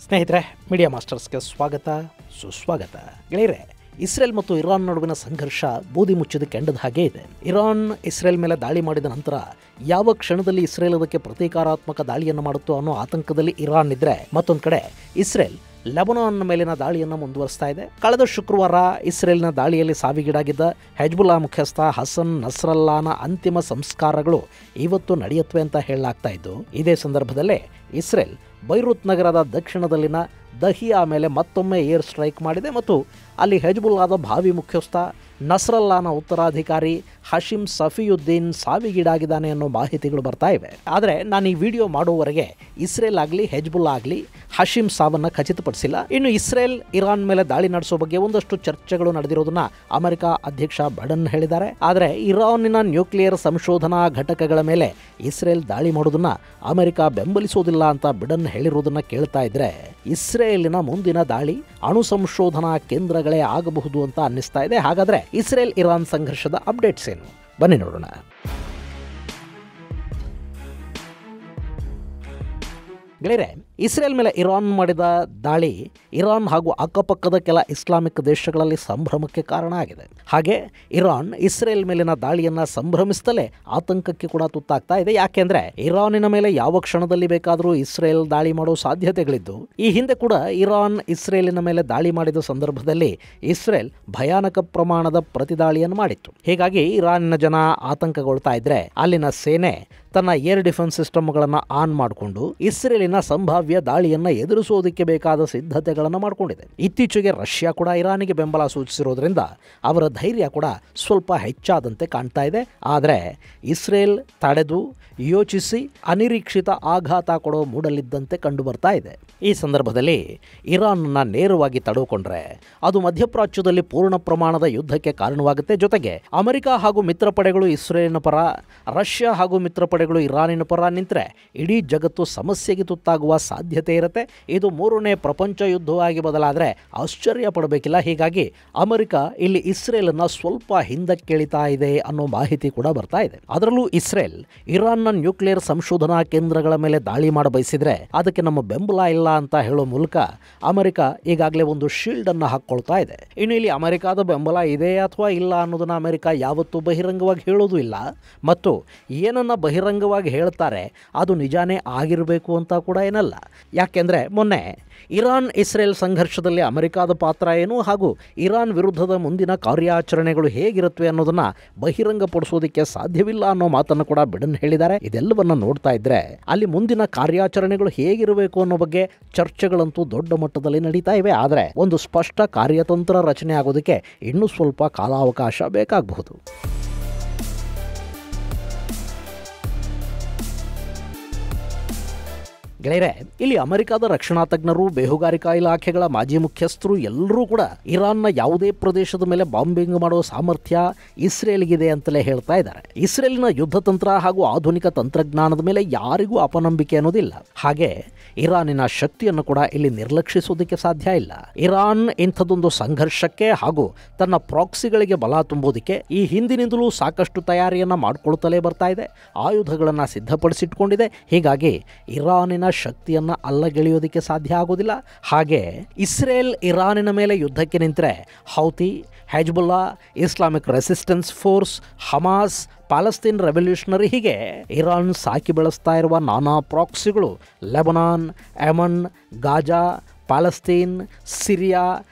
ಸ್ನೇಹಿತರೆ, ಮೀಡಿಯಾ ಮಾಸ್ಟರ್ಸ್ಗೆ ಸ್ವಾಗತ ಸುಸ್ವಾಗತ. ಗೆಳೆಯರೆ, ಇಸ್ರೇಲ್ ಮತ್ತು ಇರಾನ್ ನಡುವಿನ ಸಂಘರ್ಷ ಬೂದಿ ಮುಚ್ಚಿದ ಕೆಂಡದ ಹಾಗೆ ಇದೆ. ಇರಾನ್ ಇಸ್ರೇಲ್ ಮೇಲೆ ದಾಳಿ ಮಾಡಿದ ನಂತರ ಯಾವ ಕ್ಷಣದಲ್ಲಿ ಇಸ್ರೇಲ್ ಅದಕ್ಕೆ ಪ್ರತೀಕಾರಾತ್ಮಕ ದಾಳಿಯನ್ನು ಮಾಡುತ್ತೋ ಅನ್ನೋ ಆತಂಕದಲ್ಲಿ ಇರಾನ್ ಇದ್ರೆ, ಮತ್ತೊಂದು ಕಡೆ ಇಸ್ರೇಲ್ ಲೆಬನಾನ್ ಮೇಲಿನ ದಾಳಿಯನ್ನು ಮುಂದುವರಿಸ್ತಾ ಇದೆ. ಕಳೆದ ಶುಕ್ರವಾರ ಇಸ್ರೇಲ್ನ ದಾಳಿಯಲ್ಲಿ ಸಾವಿಗೀಡಾಗಿದ್ದ ಹೆಜ್ಬುಲ್ಲಾ ಮುಖ್ಯಸ್ಥ ಹಸನ್ ನಸ್ರಲ್ಲಾನ ಅಂತಿಮ ಸಂಸ್ಕಾರಗಳು ಇವತ್ತು ನಡೆಯುತ್ತವೆ ಅಂತ ಹೇಳಲಾಗ್ತಾ ಇದ್ದು, ಇದೇ ಸಂದರ್ಭದಲ್ಲೇ ಇಸ್ರೇಲ್ ಬೈರೂತ್ ನಗರದ ದಕ್ಷಿಣದಲ್ಲಿನ ದಹಿಯಾ ಮೇಲೆ ಮತ್ತೊಮ್ಮೆ ಏರ್ ಸ್ಟ್ರೈಕ್ ಮಾಡಿದೆ ಮತ್ತು ಅಲ್ಲಿ ಹೆಜ್ಬುಲ್ಲಾದ ಭಾವಿ ಮುಖ್ಯಸ್ಥ ನಸ್ರಲ್ಲಾನ ಉತ್ತರಾಧಿಕಾರಿ ಹಶಿಮ್ ಸಫಿಯುದ್ದೀನ್ ಸಾವಿಗೀಡಾಗಿದ್ದಾನೆ ಅನ್ನೋ ಮಾಹಿತಿಗಳು ಬರ್ತಾ ಇವೆ. ಆದರೆ ನಾನು ಈ ವಿಡಿಯೋ ಮಾಡುವವರೆಗೆ ಇಸ್ರೇಲ್ ಆಗಲಿ ಹೆಜ್ಬುಲ್ಲಾ ಆಗಲಿ ಹಶಿಮ್ ಸಾವನ್ನು ಖಚಿತಪಡಿಸಿಲ್ಲ. ಇನ್ನು ಇಸ್ರೇಲ್ ಇರಾನ್ ಮೇಲೆ ದಾಳಿ ನಡೆಸೋ ಬಗ್ಗೆ ಒಂದಷ್ಟು ಚರ್ಚೆಗಳು ನಡೆದಿರೋದನ್ನ ಅಮೆರಿಕ ಅಧ್ಯಕ್ಷ ಬೈಡನ್ ಹೇಳಿದ್ದಾರೆ. ಆದರೆ ಇರಾನಿನ ನ್ಯೂಕ್ಲಿಯರ್ ಸಂಶೋಧನಾ ಘಟಕಗಳ ಮೇಲೆ ಇಸ್ರೇಲ್ ದಾಳಿ ಮಾಡೋದನ್ನ ಅಮೆರಿಕ ಬೆಂಬಲಿಸೋದಿಲ್ಲ ಅಂತ ಬೈಡನ್ ಹೇಳಿರೋದನ್ನ ಕೇಳ್ತಾ ಇದ್ರೆ, ಇಸ್ರೇಲಿನ ಮುಂದಿನ ದಾಳಿ ಅಣು ಸಂಶೋಧನಾ ಕೇಂದ್ರಗಳೇ ಆಗಬಹುದು ಅಂತ ಅನ್ನಿಸ್ತಾ ಇದೆ. ಹಾಗಾದ್ರೆ ಇಸ್ರೇಲ್ ಇರಾನ್ ಸಂಘರ್ಷದ ಅಪ್ಡೇಟ್ಸ್ ಏನು? ಬನ್ನಿ ನೋಡೋಣ. ಗೆಳೆಯರೆ, ಇಸ್ರೇಲ್ ಮೇಲೆ ಇರಾನ್ ಮಾಡಿದ ದಾಳಿ ಇರಾನ್ ಹಾಗೂ ಅಕ್ಕಪಕ್ಕದ ಕೆಲ ಇಸ್ಲಾಮಿಕ್ ದೇಶಗಳಲ್ಲಿ ಸಂಭ್ರಮಕ್ಕೆ ಕಾರಣ ಆಗಿದೆ. ಹಾಗೆ ಇರಾನ್ ಇಸ್ರೇಲ್ ಮೇಲಿನ ದಾಳಿಯನ್ನ ಸಂಭ್ರಮಿಸದಲೇ ಆತಂಕಕ್ಕೆ ಕೂಡ ತುತ್ತಾಗ್ತಾ ಇದೆ. ಯಾಕೆಂದ್ರೆ ಇರಾನಿನ ಮೇಲೆ ಯಾವ ಕ್ಷಣದಲ್ಲಿ ಬೇಕಾದರೂ ಇಸ್ರೇಲ್ ದಾಳಿ ಮಾಡೋ ಸಾಧ್ಯತೆಗಳಿದ್ದು, ಈ ಹಿಂದೆ ಕೂಡ ಇರಾನ್ ಇಸ್ರೇಲಿನ ಮೇಲೆ ದಾಳಿ ಮಾಡಿದ ಸಂದರ್ಭದಲ್ಲಿ ಇಸ್ರೇಲ್ ಭಯಾನಕ ಪ್ರಮಾಣದ ಪ್ರತಿದಾಳಿಯನ್ನು ಮಾಡಿತ್ತು. ಹೀಗಾಗಿ ಇರಾನಿನ ಜನ ಆತಂಕಗೊಳ್ತಾ ಇದ್ರೆ, ಅಲ್ಲಿನ ಸೇನೆ ತನ್ನ ಏರ್ ಡಿಫೆನ್ಸ್ ಸಿಸ್ಟಮ್ಗಳನ್ನು ಆನ್ ಮಾಡಿಕೊಂಡು ಇಸ್ರೇಲಿನ ಸಂಭಾವ್ಯ ದಾಳಿಯನ್ನು ಎದುರಿಸೋದಕ್ಕೆ ಬೇಕಾದ ಸಿದ್ಧತೆಗಳನ್ನು ಮಾಡಿಕೊಂಡಿದೆ. ಇತ್ತೀಚೆಗೆ ರಷ್ಯಾ ಕೂಡ ಇರಾನಿಗೆ ಬೆಂಬಲ ಸೂಚಿಸಿರೋದ್ರಿಂದ ಅವರ ಧೈರ್ಯ ಕೂಡ ಸ್ವಲ್ಪ ಹೆಚ್ಚಾದಂತೆ ಕಾಣ್ತಾ ಇದೆ. ಆದರೆ ಇಸ್ರೇಲ್ ತಡೆದು ಯೋಚಿಸಿ ಅನಿರೀಕ್ಷಿತ ಆಘಾತ ಕೊಡೋ ಮೂಡಲಿದ್ದಂತೆ ಕಂಡು ಬರ್ತಾ ಇದೆ. ಈ ಸಂದರ್ಭದಲ್ಲಿ ಇರಾನ್ನ ನೇರವಾಗಿ ತಡೆದುಕೊಂಡ್ರೆ ಅದು ಮಧ್ಯಪ್ರಾಚ್ಯದಲ್ಲಿ ಪೂರ್ಣ ಪ್ರಮಾಣದ ಯುದ್ಧಕ್ಕೆ ಕಾರಣವಾಗುತ್ತೆ. ಜೊತೆಗೆ ಅಮೆರಿಕ ಹಾಗೂ ಮಿತ್ರ ಪಡೆಗಳು ಇಸ್ರೇಲಿನ ಪರ, ರಷ್ಯಾ ಹಾಗೂ ಮಿತ್ರ ಪಡೆಗಳು ಇರಾನಿನ ಪರ ನಿಂತರೆ ಇಡೀ ಜಗತ್ತು ಸಮಸ್ಯೆಗೆ ತುತ್ತಾಗುವ ಸಾಧ್ಯತೆ ಇರುತ್ತೆ. ಇದು ಮೂರನೇ ಪ್ರಪಂಚ ಯುದ್ಧವಾಗಿ ಬದಲಾದರೆ ಆಶ್ಚರ್ಯ ಪಡಬೇಕಿಲ್ಲ. ಹೀಗಾಗಿ ಅಮೆರಿಕ ಇಲ್ಲಿ ಇಸ್ರೇಲನ್ನು ಸ್ವಲ್ಪ ಹಿಂದಕ್ಕೆಳಿತಾ ಇದೆ ಅನ್ನೋ ಮಾಹಿತಿ ಕೂಡ ಬರ್ತಾ ಇದೆ. ಅದರಲ್ಲೂ ಇಸ್ರೇಲ್ ಇರಾನ್ನ ನ್ಯೂಕ್ಲಿಯರ್ ಸಂಶೋಧನಾ ಕೇಂದ್ರಗಳ ಮೇಲೆ ದಾಳಿ ಮಾಡ ಬಯಸಿದ್ರೆ ಅದಕ್ಕೆ ನಮ್ಮ ಬೆಂಬಲ ಇಲ್ಲ ಅಂತ ಹೇಳೋ ಮೂಲಕ ಅಮೆರಿಕ ಈಗಾಗಲೇ ಒಂದು ಶೀಲ್ಡ್ ಅನ್ನು ಹಾಕೊಳ್ತಾ ಇದೆ. ಇನ್ನು ಇಲ್ಲಿ ಅಮೆರಿಕದ ಬೆಂಬಲ ಇದೆ ಅಥವಾ ಇಲ್ಲ ಅನ್ನೋದನ್ನ ಅಮೆರಿಕ ಯಾವತ್ತೂ ಬಹಿರಂಗವಾಗಿ ಹೇಳೋದು ಇಲ್ಲ, ಮತ್ತು ಏನನ್ನ ಬಹಿರಂಗವಾಗಿ ಹೇಳ್ತಾರೆ ಅದು ನಿಜಾನೇ ಆಗಿರಬೇಕು ಅಂತ ಕೂಡ ಏನಲ್ಲ. ಯಾಕೆಂದ್ರೆ ಮೊನ್ನೆ ಇರಾನ್ ಇಸ್ರೇಲ್ ಸಂಘರ್ಷದಲ್ಲಿ ಅಮೆರಿಕದ ಪಾತ್ರ ಏನು ಹಾಗೂ ಇರಾನ್ ವಿರುದ್ಧದ ಮುಂದಿನ ಕಾರ್ಯಾಚರಣೆಗಳು ಹೇಗಿರುತ್ತವೆ ಅನ್ನೋದನ್ನ ಬಹಿರಂಗಪಡಿಸೋದಕ್ಕೆ ಸಾಧ್ಯವಿಲ್ಲ ಅನ್ನೋ ಮಾತನ್ನು ಕೂಡ ಬೈಡನ್ ಹೇಳಿದ್ದಾರೆ. ಇದೆಲ್ಲವನ್ನ ನೋಡ್ತಾ ಇದ್ರೆ ಅಲ್ಲಿ ಮುಂದಿನ ಕಾರ್ಯಾಚರಣೆಗಳು ಹೇಗಿರಬೇಕು ಅನ್ನೋ ಬಗ್ಗೆ ಚರ್ಚೆಗಳಂತೂ ದೊಡ್ಡ ಮಟ್ಟದಲ್ಲಿ ನಡೀತಾ ಇವೆ. ಆದರೆ ಒಂದು ಸ್ಪಷ್ಟ ಕಾರ್ಯತಂತ್ರ ರಚನೆ ಆಗೋದಕ್ಕೆ ಇನ್ನೂ ಸ್ವಲ್ಪ ಕಾಲಾವಕಾಶ ಬೇಕಾಗಬಹುದು. ಗೆಳೆಯರೆ, ಇಲ್ಲಿ ಅಮೆರಿಕದ ರಕ್ಷಣಾ ತಜ್ಞರು, ಬೇಹುಗಾರಿಕಾ ಇಲಾಖೆಗಳ ಮಾಜಿ ಮುಖ್ಯಸ್ಥರು ಎಲ್ಲರೂ ಕೂಡ ಇರಾನ್ನ ಯಾವುದೇ ಪ್ರದೇಶದ ಮೇಲೆ ಬಾಂಬಿಂಗ್ ಮಾಡುವ ಸಾಮರ್ಥ್ಯ ಇಸ್ರೇಲ್ಗಿದೆ ಅಂತಲೇ ಹೇಳ್ತಾ ಇದ್ದಾರೆ. ಇಸ್ರೇಲಿನ ಯುದ್ಧ ತಂತ್ರ ಹಾಗೂ ಆಧುನಿಕ ತಂತ್ರಜ್ಞಾನದ ಮೇಲೆ ಯಾರಿಗೂ ಅಪನಂಬಿಕೆ ಅನ್ನೋದಿಲ್ಲ. ಹಾಗೆ ಇರಾನಿನ ಶಕ್ತಿಯನ್ನು ಕೂಡ ಇಲ್ಲಿ ನಿರ್ಲಕ್ಷಿಸೋದಕ್ಕೆ ಸಾಧ್ಯ ಇಲ್ಲ. ಇರಾನ್ ಇಂಥದ್ದೊಂದು ಸಂಘರ್ಷಕ್ಕೆ ಹಾಗೂ ತನ್ನ ಪ್ರಾಕ್ಸಿಗಳಿಗೆ ಬಲ ತುಂಬೋದಕ್ಕೆ ಈ ಹಿಂದಿನಿಂದಲೂ ಸಾಕಷ್ಟು ತಯಾರಿಯನ್ನ ಮಾಡಿಕೊಳ್ತಲೇ ಬರ್ತಾ ಇದೆ. ಆಯುಧಗಳನ್ನು ಸಿದ್ಧಪಡಿಸಿಟ್ಕೊಂಡಿದೆ. ಹೀಗಾಗಿ ಇರಾನಿನ ಶಕ್ತಿಯನ್ನ ಅಲ್ಲಗೆಳೆಯೋದಕ್ಕೆ ಸಾಧ್ಯ ಆಗೋದಿಲ್ಲ. ಹಾಗೆ ಇಸ್ರೇಲ್ ಇರಾನಿನ ಮೇಲೆ ಯುದ್ಧಕ್ಕೆ ನಿಂತರೆ Houthi, Hezbollah, Islamic resistance force, Hamas, Palestine revolutionary, ಹೀಗೆ ಇರಾನ್ ಸಾಕಿ ಬೆಳೆಸ್ತಾ ಇರುವ ನಾನಾ ಪ್ರಾಕ್ಸಿಗಳು Lebanon, Yemen, Gaza, Palestine, Syria,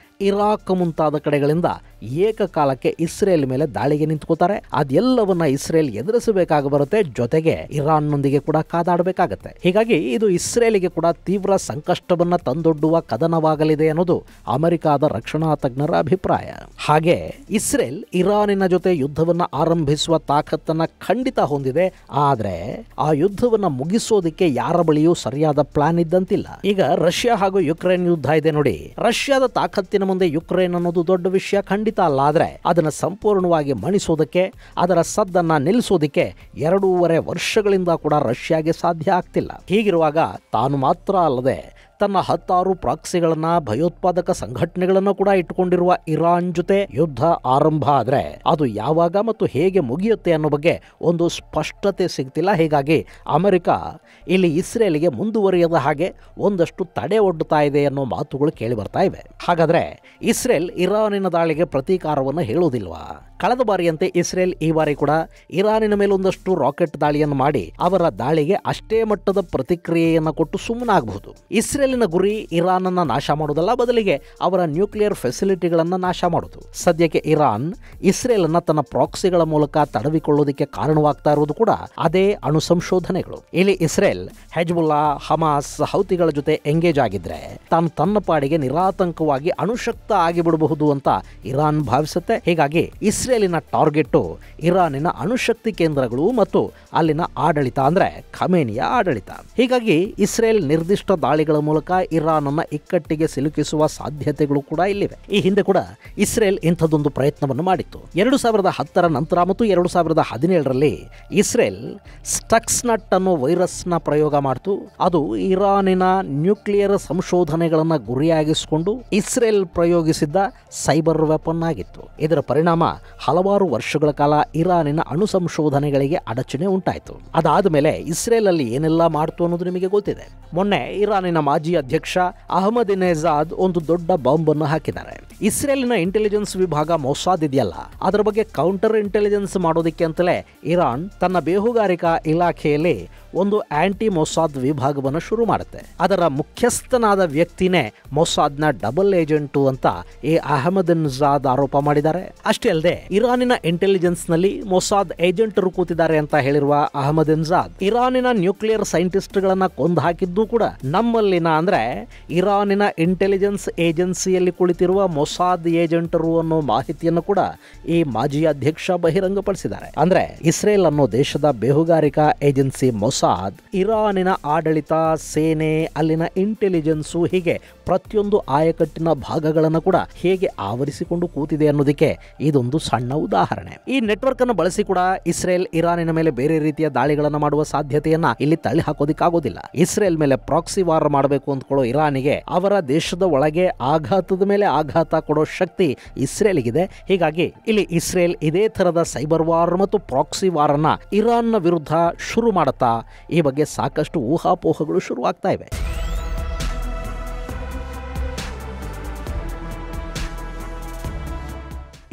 Iraq ಮುಂತಾದ ಕಡೆಗಳಿಂದ ಏಕಕಾಲಕ್ಕೆ ಇಸ್ರೇಲ್ ಮೇಲೆ ದಾಳಿಗೆ ನಿಂತ್ಕೋತಾರೆ. ಅದೆಲ್ಲವನ್ನ ಇಸ್ರೇಲ್ ಎದುರಿಸಬೇಕಾಗಿ ಬರುತ್ತೆ. ಜೊತೆಗೆ ಇರಾನ್ನೊಂದಿಗೆ ಕೂಡ ಕಾದಾಡಬೇಕಾಗತ್ತೆ. ಹೀಗಾಗಿ ಇದು ಇಸ್ರೇಲಿಗೆ ಕೂಡ ತೀವ್ರ ಸಂಕಷ್ಟವನ್ನ ತಂದೊಡ್ಡುವ ಕದನವಾಗಲಿದೆ ಅನ್ನೋದು ಅಮೆರಿಕದ ರಕ್ಷಣಾ ತಜ್ಞರ ಅಭಿಪ್ರಾಯ. ಹಾಗೆ ಇಸ್ರೇಲ್ ಇರಾನಿನ ಜೊತೆ ಯುದ್ಧವನ್ನ ಆರಂಭಿಸುವ ತಾಕತ್ತನ್ನ ಖಂಡಿತ ಹೊಂದಿದೆ. ಆದ್ರೆ ಆ ಯುದ್ಧವನ್ನ ಮುಗಿಸೋದಕ್ಕೆ ಯಾರ ಬಳಿಯೂ ಸರಿಯಾದ ಪ್ಲಾನ್ ಇದ್ದಂತಿಲ್ಲ. ಈಗ ರಷ್ಯಾ ಹಾಗೂ ಯುಕ್ರೇನ್ ಯುದ್ಧ ಇದೆ ನೋಡಿ. ರಷ್ಯಾದ ತಾಕತ್ತಿನ ಮುಂದೆ ಯುಕ್ರೇನ್ ಅನ್ನೋದು ದೊಡ್ಡ ವಿಷಯ ಖಂಡಿತ ಅಲ್ಲ. ಆದರೆ ಅದನ್ನು ಸಂಪೂರ್ಣವಾಗಿ ಮಣಿಸೋದಕ್ಕೆ, ಅದರ ಸದ್ದನ್ನ ನಿಲ್ಲಿಸೋದಕ್ಕೆ 2.5 ವರ್ಷಗಳಿಂದ ಕೂಡ ರಷ್ಯಾಗೆ ಸಾಧ್ಯ ಆಗ್ತಿಲ್ಲ. ಹೀಗಿರುವಾಗ ತಾನು ಮಾತ್ರ ಅಲ್ಲದೆ ತನ್ನ 16 ಪ್ರಾಕ್ಸಿಗಳನ್ನ ಭಯೋತ್ಪಾದಕ ಸಂಘಟನೆಗಳನ್ನು ಕೂಡ ಇಟ್ಟುಕೊಂಡಿರುವ ಇರಾನ್ ಜೊತೆ ಯುದ್ಧ ಆರಂಭ ಆದ್ರೆ ಅದು ಯಾವಾಗ ಮತ್ತು ಹೇಗೆ ಮುಗಿಯುತ್ತೆ ಅನ್ನೋ ಬಗ್ಗೆ ಒಂದು ಸ್ಪಷ್ಟತೆ ಸಿಗ್ತಿಲ್ಲ. ಹೀಗಾಗಿ ಅಮೆರಿಕ ಇಲ್ಲಿ ಇಸ್ರೇಲ್ಗೆ ಮುಂದುವರಿಯದ ಹಾಗೆ ಒಂದಷ್ಟು ತಡೆ ಒಡ್ಡುತ್ತಾ ಇದೆ ಅನ್ನೋ ಮಾತುಗಳು ಕೇಳಿ ಬರ್ತಾ ಇವೆ. ಹಾಗಾದ್ರೆ ಇಸ್ರೇಲ್ ಇರಾನಿನ ದಾಳಿಗೆ ಪ್ರತೀಕಾರವನ್ನು ಹೇಳುವುದಿಲ್ವಾ? ಕಳೆದ ಬಾರಿಯಂತೆ ಇಸ್ರೇಲ್ ಈ ಬಾರಿ ಕೂಡ ಇರಾನಿನ ಮೇಲೆ ಒಂದಷ್ಟು ರಾಕೆಟ್ ದಾಳಿಯನ್ನು ಮಾಡಿ ಅವರ ದಾಳಿಗೆ ಅಷ್ಟೇ ಮಟ್ಟದ ಪ್ರತಿಕ್ರಿಯೆಯನ್ನು ಕೊಟ್ಟು ಸುಮ್ಮನಾಗಬಹುದು. ಇಸ್ರೇಲಿನ ಗುರಿ ಇರಾನ್ ಅನ್ನ ನಾಶ ಮಾಡುವುದಲ್ಲ, ಬದಲಿಗೆ ಅವರ ನ್ಯೂಕ್ಲಿಯರ್ ಫೆಸಿಲಿಟಿಗಳನ್ನು ನಾಶ ಮಾಡುವುದು. ಸದ್ಯಕ್ಕೆ ಇರಾನ್ ಇಸ್ರೇಲ್ ಅನ್ನ ತನ್ನ ಪ್ರಾಕ್ಸಿಗಳ ಮೂಲಕ ತಡವಿಕೊಳ್ಳೋದಕ್ಕೆ ಕಾರಣವಾಗ್ತಾ ಇರುವುದು ಕೂಡ ಅದೇ ಅಣು ಸಂಶೋಧನೆಗಳು. ಇಲ್ಲಿ ಇಸ್ರೇಲ್ ಹೆಜ್ಬುಲ್ಲಾ, ಹಮಾಸ್, ಹೌತಿಗಳ ಜೊತೆ ಎಂಗೇಜ್ ಆಗಿದ್ರೆ ತಾನು ತನ್ನ ಪಾಡಿಗೆ ನಿರಾತಂಕವಾಗಿ ಅಣುಶಕ್ತ ಆಗಿಬಿಡಬಹುದು ಅಂತ ಇರಾನ್ ಭಾವಿಸುತ್ತೆ. ಹೀಗಾಗಿ ಇಸ್ರೇಲಿನ ಟಾರ್ಗೆಟ್ ಇರಾನಿನ ಅಣುಶಕ್ತಿ ಕೇಂದ್ರಗಳು ಮತ್ತು ಅಲ್ಲಿನ ಆಡಳಿತ, ಅಂದ್ರೆ ಖಮೇನಿಯ ಆಡಳಿತ. ಹೀಗಾಗಿ ಇಸ್ರೇಲ್ ನಿರ್ದಿಷ್ಟ ದಾಳಿಗಳ ಮೂಲಕ ಇರಾನ್ ಅನ್ನ ಇಕ್ಕಟ್ಟಿಗೆ ಸಿಲುಕಿಸುವ ಸಾಧ್ಯತೆಗಳು ಕೂಡ ಇಲ್ಲಿವೆ. ಈ ಹಿಂದೆ ಕೂಡ ಇಸ್ರೇಲ್ ಇಂಥದ್ದೊಂದು ಪ್ರಯತ್ನವನ್ನು ಮಾಡಿತ್ತು. 2010 ನಂತರ ಮತ್ತು 2017ರಲ್ಲಿ ಇಸ್ರೇಲ್ ಸ್ಟಕ್ಸ್ನಟ್ ಅನ್ನೋ ವೈರಸ್ನ ಪ್ರಯೋಗ ಮಾಡಿತು. ಅದು ಇರಾನಿನ ನ್ಯೂಕ್ಲಿಯರ್ ಸಂಶೋಧನೆಗಳನ್ನು ಗುರಿಯಾಗಿಸಿಕೊಂಡು ಇಸ್ರೇಲ್ ಪ್ರಯೋಗಿಸಿದ್ದ ಸೈಬರ್ ವೆಪನ್ ಆಗಿತ್ತು. ಇದರ ಪರಿಣಾಮ ಹಲವಾರು ವರ್ಷಗಳ ಕಾಲ ಇರಾನಿನ ಅಣು ಸಂಶೋಧನೆಗಳಿಗೆ ಅಡಚಣೆ ಉಂಟಾಯಿತು. ಅದಾದ ಮೇಲೆ ಇಸ್ರೇಲ್ ಅಲ್ಲಿ ಏನೆಲ್ಲ ಮಾಡ್ತು ಅನ್ನೋದು ನಿಮಗೆ ಗೊತ್ತಿದೆ. ಮೊನ್ನೆ ಇರಾನಿನ ಮಾಜಿ ಅಧ್ಯಕ್ಷ ಅಹಮದಿನೆಜಾದ್ ಒಂದು ದೊಡ್ಡ ಬಾಂಬ್ ಅನ್ನು ಹಾಕಿದ್ದಾರೆ. ಇಸ್ರೇಲಿನ ಇಂಟೆಲಿಜೆನ್ಸ್ ವಿಭಾಗ ಮೊಸಾದ್ ಇದೆಯಲ್ಲ, ಅದರ ಬಗ್ಗೆ ಕೌಂಟರ್ ಇಂಟೆಲಿಜೆನ್ಸ್ ಮಾಡೋದಕ್ಕೆ ಅಂತಲೇ ಇರಾನ್ ತನ್ನ ಬೇಹುಗಾರಿಕಾ ಇಲಾಖೆಯಲ್ಲಿ ಒಂದು ಆಂಟಿ ಮೊಸಾದ್ ವಿಭಾಗವನ್ನು ಶುರು ಮಾಡುತ್ತೆ. ಅದರ ಮುಖ್ಯಸ್ಥನಾದ ವ್ಯಕ್ತಿನೇ ಮೊಸಾದ್ನ ಡಬಲ್ ಏಜೆಂಟು ಅಂತ ಈ ಅಹಮದಿನೆಜಾದ್ ಆರೋಪ ಮಾಡಿದ್ದಾರೆ. ಅಷ್ಟೇ ಅಲ್ಲದೆ ಇರಾನಿನ ಇಂಟೆಲಿಜೆನ್ಸ್ ನಲ್ಲಿ ಮೊಸಾದ್ ಏಜೆಂಟರು ಕೂತಿದ್ದಾರೆ ಅಂತ ಹೇಳಿರುವ ಅಹಮದಿನೆಜಾದ್ ಇರಾನಿನ ನ್ಯೂಕ್ಲಿಯರ್ ಸೈಂಟಿಸ್ಟ್ ಗಳನ್ನ ಕೊಂದು ಹಾಕಿದ್ದು ಕೂಡ ನಮ್ಮಲ್ಲಿನ, ಅಂದ್ರೆ ಇರಾನಿನ ಇಂಟೆಲಿಜೆನ್ಸ್ ಏಜೆನ್ಸಿಯಲ್ಲಿ ಕುಳಿತಿರುವ ಮೊಸಾದ್ ಏಜೆಂಟರು ಅನ್ನೋ ಮಾಹಿತಿಯನ್ನು ಕೂಡ ಈ ಮಾಜಿ ಅಧ್ಯಕ್ಷ ಬಹಿರಂಗಪಡಿಸಿದ್ದಾರೆ. ಅಂದ್ರೆ ಇಸ್ರೇಲ್ ಅನ್ನೋ ದೇಶದ ಬೇಹುಗಾರಿಕಾ ಏಜೆನ್ಸಿ ಮೊಸಾದ್ ಇರಾನಿನ ಆಡಳಿತ, ಸೇನೆ, ಅಲ್ಲಿನ ಇಂಟೆಲಿಜೆನ್ಸು, ಹೀಗೆ ಪ್ರತಿಯೊಂದು ಆಯಕಟ್ಟಿನ ಭಾಗಗಳನ್ನು ಕೂಡ ಹೇಗೆ ಆವರಿಸಿಕೊಂಡು ಕೂತಿದೆ ಅನ್ನೋದಕ್ಕೆ ಇದೊಂದು ಸಣ್ಣ ಉದಾಹರಣೆ. ಈ ನೆಟ್ವರ್ಕ್ ಅನ್ನು ಬಳಸಿ ಕೂಡ ಇಸ್ರೇಲ್ ಇರಾನಿನ ಮೇಲೆ ಬೇರೆ ರೀತಿಯ ದಾಳಿಗಳನ್ನು ಮಾಡುವ ಸಾಧ್ಯತೆಯನ್ನ ಇಲ್ಲಿ ತಳ್ಳಿ ಹಾಕೋದಿಕ್ಕಾಗೋದಿಲ್ಲ. ಇಸ್ರೇಲ್ ಮೇಲೆ ಪ್ರಾಕ್ಸಿ ವಾರ್ ಮಾಡಬೇಕು ಅಂದ್ಕೊಳ್ಳೋ ಇರಾನಿಗೆ ಅವರ ದೇಶದ ಒಳಗೆ ಆಘಾತದ ಮೇಲೆ ಆಘಾತ ಕೊಡೋ ಶಕ್ತಿ ಇಸ್ರೇಲ್ಗಿದೆ. ಹೀಗಾಗಿ ಇಲ್ಲಿ ಇಸ್ರೇಲ್ ಇದೇ ತರದ ಸೈಬರ್ ವಾರ್ ಮತ್ತು ಪ್ರಾಕ್ಸಿ ವಾರ್ ಅನ್ನ ಇರಾನ್ನ ವಿರುದ್ಧ ಶುರು ಮಾಡುತ್ತಾ ಈ ಬಗ್ಗೆ ಸಾಕಷ್ಟು ಊಹಾಪೋಹಗಳು ಶುರುವಾಗ್ತಾ ಇವೆ.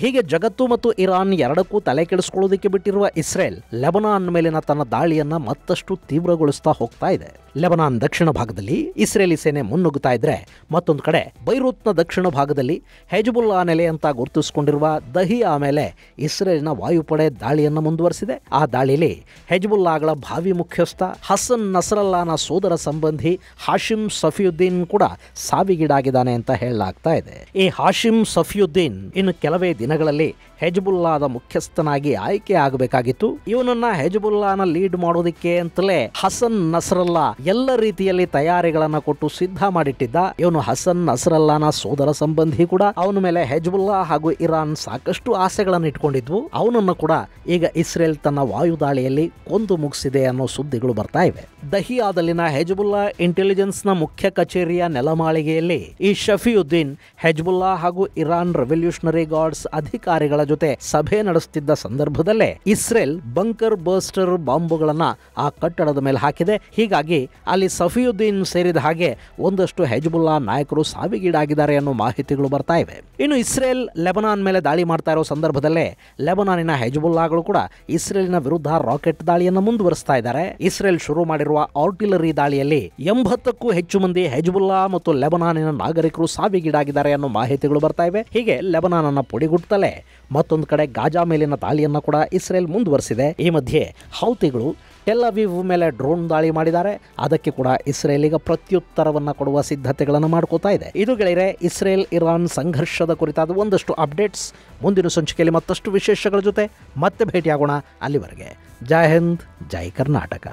ಹೀಗೆ ಜಗತ್ತು ಮತ್ತು ಇರಾನ್ ಎರಡಕ್ಕೂ ತಲೆ ಕೆಡಿಸಿಕೊಳ್ಳೋದಕ್ಕೆ ಬಿಟ್ಟಿರುವ ಇಸ್ರೇಲ್ ಲೆಬನಾನ್ ಮೇಲಿನ ತನ್ನ ದಾಳಿಯನ್ನ ಮತ್ತಷ್ಟು ತೀವ್ರಗೊಳಿಸ್ತಾ ಹೋಗ್ತಾ ಇದೆ. ಲೆಬನಾನ್ ದಕ್ಷಿಣ ಭಾಗದಲ್ಲಿ ಇಸ್ರೇಲಿ ಸೇನೆ ಮುನ್ನುಗ್ಗುತ್ತಾ ಇದ್ರೆ, ಮತ್ತೊಂದು ಕಡೆ ಬೈರೂತ್ನ ದಕ್ಷಿಣ ಭಾಗದಲ್ಲಿ ಹೆಜ್ಬುಲ್ಲಾ ನೆಲೆ ಅಂತ ಗುರುತಿಸಿಕೊಂಡಿರುವ ದಹಿಯಾ ಮೇಲೆ ಇಸ್ರೇಲಿನ ವಾಯುಪಡೆ ದಾಳಿಯನ್ನು ಮುಂದುವರೆಸಿದೆ. ಆ ದಾಳಿಯಲ್ಲಿ ಹೆಜ್ಬುಲ್ಲಾಗಳ ಭಾವಿ ಮುಖ್ಯಸ್ಥ ಹಸನ್ ನಸರಲ್ಲಾನ ಸೋದರ ಸಂಬಂಧಿ ಹಾಶಿಮ್ ಸಫಿಯುದ್ದೀನ್ ಕೂಡ ಸಾವಿಗೀಡಾಗಿದ್ದಾನೆ ಅಂತ ಹೇಳಲಾಗ್ತಾ ಇದೆ. ಈ ಹಾಶಿಮ್ ಸಫಿಯುದ್ದೀನ್ ಇನ್ನು ಕೆಲವೇ ದಿನಗಳಲ್ಲಿ ಹೆಜ್ಬುಲ್ಲಾದ ಮುಖ್ಯಸ್ಥನಾಗಿ ಆಯ್ಕೆ ಆಗಬೇಕಾಗಿತ್ತು. ಇವನನ್ನ ಹೆಜ್ಬುಲ್ಲಾನ ಲೀಡ್ ಮಾಡೋದಕ್ಕೆ ಅಂತಲೇ ಹಸನ್ ನಸರಲ್ಲಾ ಎಲ್ಲ ರೀತಿಯಲ್ಲಿ ತಯಾರಿಗಳನ್ನ ಕೊಟ್ಟು ಸಿದ್ಧ ಮಾಡಿಟ್ಟಿದ್ದ. ಇವನು ಹಸನ್ ನಸರಲ್ಲಾನ ಸೋದರ ಸಂಬಂಧಿ ಕೂಡ. ಅವನ ಮೇಲೆ ಹೆಜ್ಬುಲ್ಲಾ ಹಾಗೂ ಇರಾನ್ ಸಾಕಷ್ಟು ಆಸೆಗಳನ್ನು ಇಟ್ಕೊಂಡಿದ್ವು. ಅವನನ್ನು ಕೂಡ ಈಗ ಇಸ್ರೇಲ್ ತನ್ನ ವಾಯು ದಾಳಿಯಲ್ಲಿ ಕೊಂದು ಮುಗಿಸಿದೆ ಅನ್ನೋ ಸುದ್ದಿಗಳು ಬರ್ತಾ ಇವೆ. ದಹಿಯಾದಲ್ಲಿನ ಹೆಜ್ಬುಲ್ಲಾ ಇಂಟೆಲಿಜೆನ್ಸ್ ನ ಮುಖ್ಯ ಕಚೇರಿಯ ನೆಲಮಾಳಿಗೆಯಲ್ಲಿ ಈ ಶಫಿಯುದ್ದೀನ್ ಹೆಜ್ಬುಲ್ಲಾ ಹಾಗೂ ಇರಾನ್ ರೆವಲ್ಯೂಷನರಿ ಗಾರ್ಡ್ಸ್ ಅಧಿಕಾರಿಗಳ ಜೊತೆ ಸಭೆ ನಡೆಸುತ್ತಿದ್ದ ಸಂದರ್ಭದಲ್ಲೇ ಇಸ್ರೇಲ್ ಬಂಕರ್ ಬರ್ಸ್ಟರ್ ಬಾಂಬುಗಳನ್ನ ಆ ಕಟ್ಟಡದ ಮೇಲೆ ಹಾಕಿದೆ. ಹೀಗಾಗಿ ಅಲ್ಲಿ ಸಫಿಯುದ್ದೀನ್ ಸೇರಿದ ಹಾಗೆ ಒಂದಷ್ಟು ಹೆಜ್ಬುಲ್ಲಾ ನಾಯಕರು ಸಾವಿಗೀಡಾಗಿದ್ದಾರೆ ಅನ್ನೋ ಮಾಹಿತಿಗಳು ಬರ್ತಾ ಇವೆ. ಇನ್ನು ಇಸ್ರೇಲ್ ಲೆಬನಾನ್ ಮೇಲೆ ದಾಳಿ ಮಾಡ್ತಾ ಇರೋ ಸಂದರ್ಭದಲ್ಲೇ ಲೆಬನಾನಿನ ಹೆಜ್ಬುಲ್ಲಾಗಳು ಕೂಡ ಇಸ್ರೇಲಿನ ವಿರುದ್ಧ ರಾಕೆಟ್ ದಾಳಿಯನ್ನು ಮುಂದುವರಿಸ್ತಾ ಇದ್ದಾರೆ. ಇಸ್ರೇಲ್ ಶುರು ಮಾಡಿರುವ ಆರ್ಟಿಲರಿ ದಾಳಿಯಲ್ಲಿ 80ಕ್ಕೂ ಹೆಚ್ಚು ಮಂದಿ ಹೆಜ್ಬುಲ್ಲಾ ಮತ್ತು ಲೆಬನಾನಿನ ನಾಗರಿಕರು ಸಾವಿಗೀಡಾಗಿದ್ದಾರೆ ಅನ್ನೋ ಮಾಹಿತಿಗಳು ಬರ್ತಾ ಇವೆ. ಹೀಗೆ ಲೆಬನಾನ್ ಅನ್ನ ಪುಡಿಗುಟ್ಟಲೇ ಮತ್ತೊಂದು ಕಡೆ ಗಾಜಾ ಮೇಲಿನ ದಾಳಿಯನ್ನು ಕೂಡ ಇಸ್ರೇಲ್ ಮುಂದುವರಿಸಿದೆ. ಈ ಮಧ್ಯೆ ಹೌತಿಗಳು ಟೆಲ್ ಅವೀವ್ ಮೇಲೆ ಡ್ರೋನ್ ದಾಳಿ ಮಾಡಿದ್ದಾರೆ. ಅದಕ್ಕೆ ಕೂಡ ಇಸ್ರೇಲ್ ಈಗ ಪ್ರತ್ಯುತ್ತರವನ್ನು ಕೊಡುವ ಸಿದ್ಧತೆಗಳನ್ನು ಮಾಡ್ಕೋತಾ ಇದೆ. ಇದು ಗೆಳೆಯರೆ ಇಸ್ರೇಲ್ ಇರಾನ್ ಸಂಘರ್ಷದ ಕುರಿತಾದ ಒಂದಷ್ಟು ಅಪ್ಡೇಟ್ಸ್. ಮುಂದಿನ ಸಂಚಿಕೆಯಲ್ಲಿ ಮತ್ತಷ್ಟು ವಿಶೇಷಗಳ ಜೊತೆ ಮತ್ತೆ ಭೇಟಿಯಾಗೋಣ. ಅಲ್ಲಿವರೆಗೆ ಜೈ ಹಿಂದ್, ಜೈ ಕರ್ನಾಟಕ.